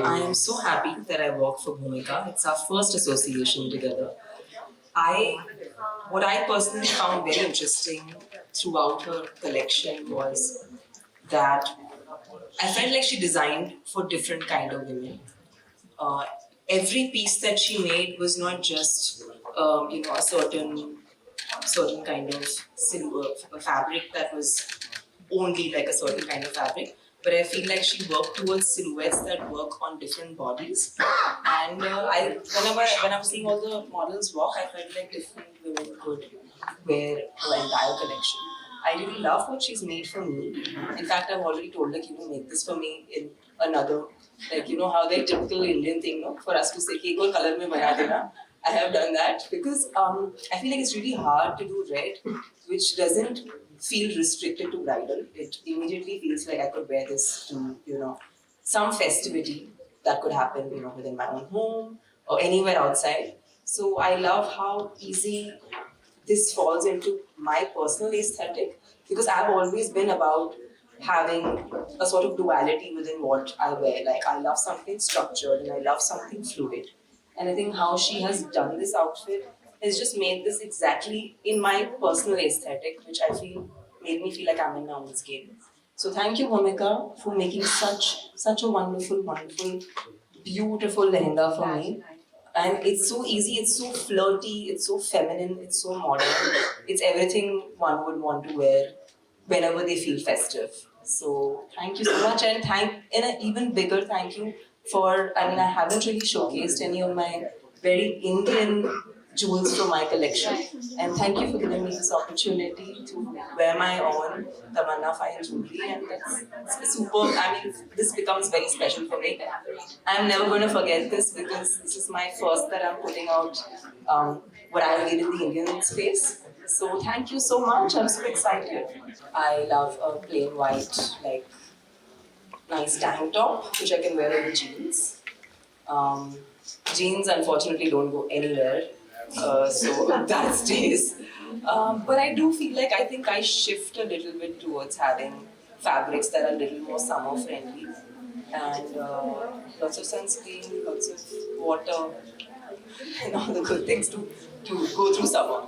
I am so happy that I worked for Bhumika. It's our first association together. I, what I personally found very interesting throughout her collection was that I felt like she designed for different kind of women. Uh, every piece that she made was not just a certain kind of silver fabric that was only like a certain kind of fabric. But I feel like she worked towards silhouettes that work on different bodies. And when I was seeing all the models walk, I felt like different women could wear her entire collection. I really love what she's made for me. In fact, I've already told her, make this for me in another, like, how the typical Indian thing, no? For us to say, कि एक और color में बना देना. I have done that because I feel like it's really hard to do red, which doesn't feel restricted to bridal. It immediately feels like I could wear this to, some festivity that could happen, within my own home or anywhere outside. So I love how easy this falls into my personal aesthetic because I've always been about having a sort of duality within what I wear. Like I love something structured and I love something fluid. And I think how she has done this outfit has just made this exactly in my personal aesthetic, which I feel made me feel like I'm in my own skin. So thank you, Bhumika, for making such a wonderful, beautiful lehenga for me. And it's so easy, it's so flirty, it's so feminine, it's so modern. It's everything one would want to wear whenever they feel festive. So thank you so much, and in an even bigger thank you for. I mean, I haven't really showcased any of my very Indian jewels from my collection, and thank you for giving me this opportunity to wear my own Tamanna fine jewelry, and that's super. I mean, this becomes very special for me. I'm never going to forget this because this is my first that I'm putting out what I made in the Indian space. So thank you so much. I'm so excited. I love a plain white, like nice tank top, which I can wear over jeans. Um, Jeans, unfortunately, don't go anywhere, so that stays. But I do feel like I think I shift a little bit towards having fabrics that are a little more summer friendly and lots of sunscreen, lots of water, and all the good things to go through summer.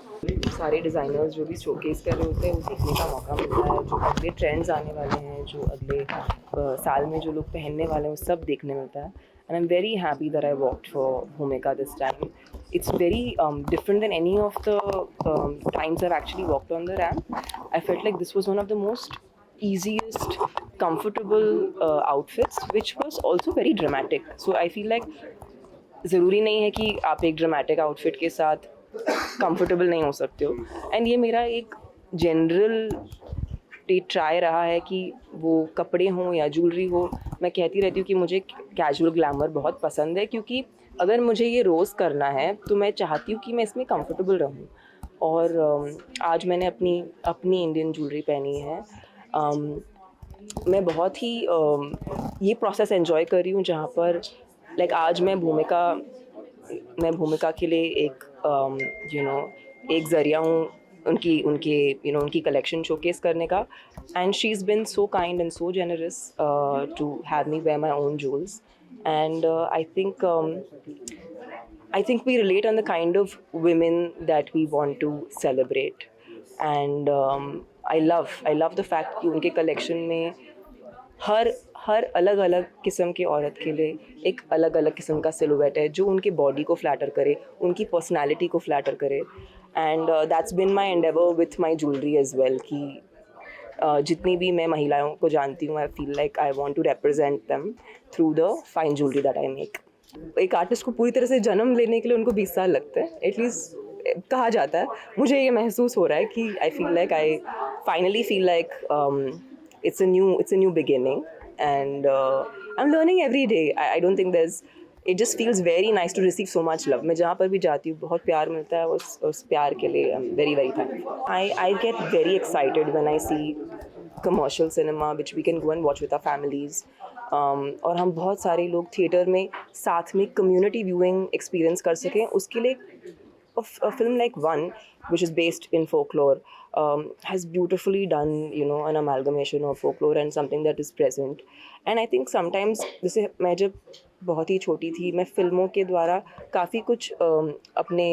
सारे designers जो भी showcase कर रहे होते हैं वो देखने का मौका मिलता है जो अगले ट्रेंड्स आने वाले हैं जो अगले साल में जो लोग पहनने वाले हैं वो सब देखने मिलता है and I'm very happy that I walked for Bhumika this time. It's very different than any of the times I've actually walked on the ramp. I felt like this was one of the most easiest, comfortable outfits, which was also very dramatic. So I feel like ज़रूरी नहीं है कि आप एक dramatic outfit के साथ comfortable नहीं हो सकते हो एंड ये मेरा एक जनरल ट्राई रहा है कि वो कपड़े हों या ज्वेलरी हो मैं कहती रहती हूँ कि मुझे कैजुअल ग्लैमर बहुत पसंद है क्योंकि अगर मुझे ये रोज़ करना है तो मैं चाहती हूँ कि मैं इसमें कंफर्टेबल रहूँ और आज मैंने अपनी इंडियन ज्वेलरी पहनी है मैं बहुत ही ये प्रोसेस एंजॉय कर रही हूँ जहाँ पर लाइक आज मैं भूमिका के लिए एक एक ज़रिया हूँ उनकी कलेक्शन शोकेस करने का and she is been so kind and so generous to have me wear my own jewels and I think we relate on the kind of women that we want to celebrate and I love the fact कि उनके collection में हर अलग अलग किस्म की औरत के लिए एक अलग अलग किस्म का सिलुएट है जो उनके बॉडी को फ्लैटर करे उनकी पर्सनालिटी को फ्लैटर करे and that's been my endeavour with my jewellery as well कि जितनी भी मैं महिलाओं को जानती हूँ I feel like I want to represent them through the fine jewellery that I make एक आर्टिस्ट को पूरी तरह से जन्म लेने के लिए उनको 20 साल लगते हैं एटलीस्ट कहा जाता है मुझे ये महसूस हो रहा है कि आई feel like I finally feel like it's a new beginning and I'm learning every day. I don't think it just feels very nice to receive so much love. मैं जहाँ पर भी जाती हूँ बहुत प्यार मिलता है उस प्यार के लिए I'm very very thankful. I get very excited when I see commercial cinema which we can go and watch with our families. और हम बहुत सारे लोग थिएटर में साथ में कम्युनिटी व्यूइंग एक्सपीरियंस कर सकें उसके लिए a film like One, which is based in folklore, has beautifully done, an amalgamation of folklore and something that is present. And I think sometimes जैसे मैं जब बहुत ही छोटी थी, मैं फ़िल्मों के द्वारा काफ़ी कुछ अपने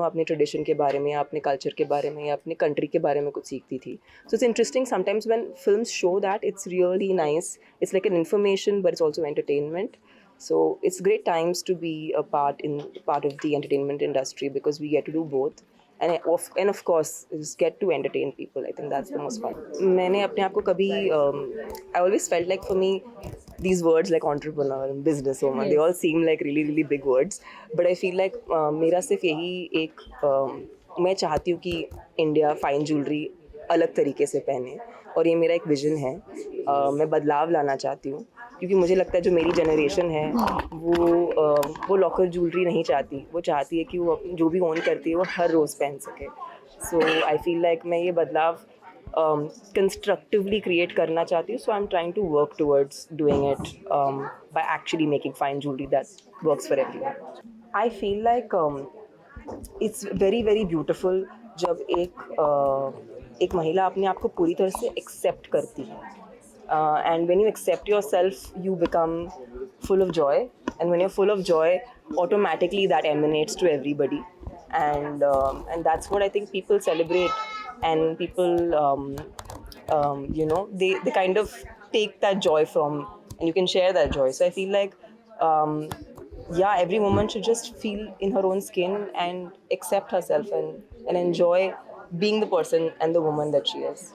अपने ट्रेडिशन के बारे में या अपने कल्चर के बारे में या अपने कंट्री के बारे में कुछ सीखती थी. So it's interesting sometimes when films show that it's really nice. It's like an information, but it's also entertainment. So it's great times to be a part of the entertainment industry because we get to do both. And of course just get to entertain people. I think that's the most fun. मैंने अपने आप को कभी I always felt like for me these words like entrepreneur and business woman, they all seem like really big words, but I feel like मेरा सिर्फ यही एक मैं चाहती हूँ कि इंडिया फाइन ज्वेलरी अलग तरीके से पहने, और ये मेरा एक विजन है. मैं बदलाव लाना चाहती हूँ क्योंकि मुझे लगता है जो मेरी जनरेशन है वो लॉकर ज्वेलरी नहीं चाहती. वो चाहती है कि वो जो भी ओन करती है वो हर रोज़ पहन सके. सो आई फील लाइक मैं ये बदलाव constructively create करना चाहती हूँ. So I'm trying to work towards doing it by actually making fine jewelry that works for everyone. I feel like it's very beautiful जब एक महिला अपने आप को पूरी तरह से एक्सेप्ट करती है. And when you accept yourself, you become full of joy. And when you're full of joy, automatically that emanates to everybody. And that's what I think people celebrate, and people they kind of take that joy from, and you can share that joy. So I feel like um, yeah, every woman should just feel in her own skin and accept herself and enjoy being the person and the woman that she is.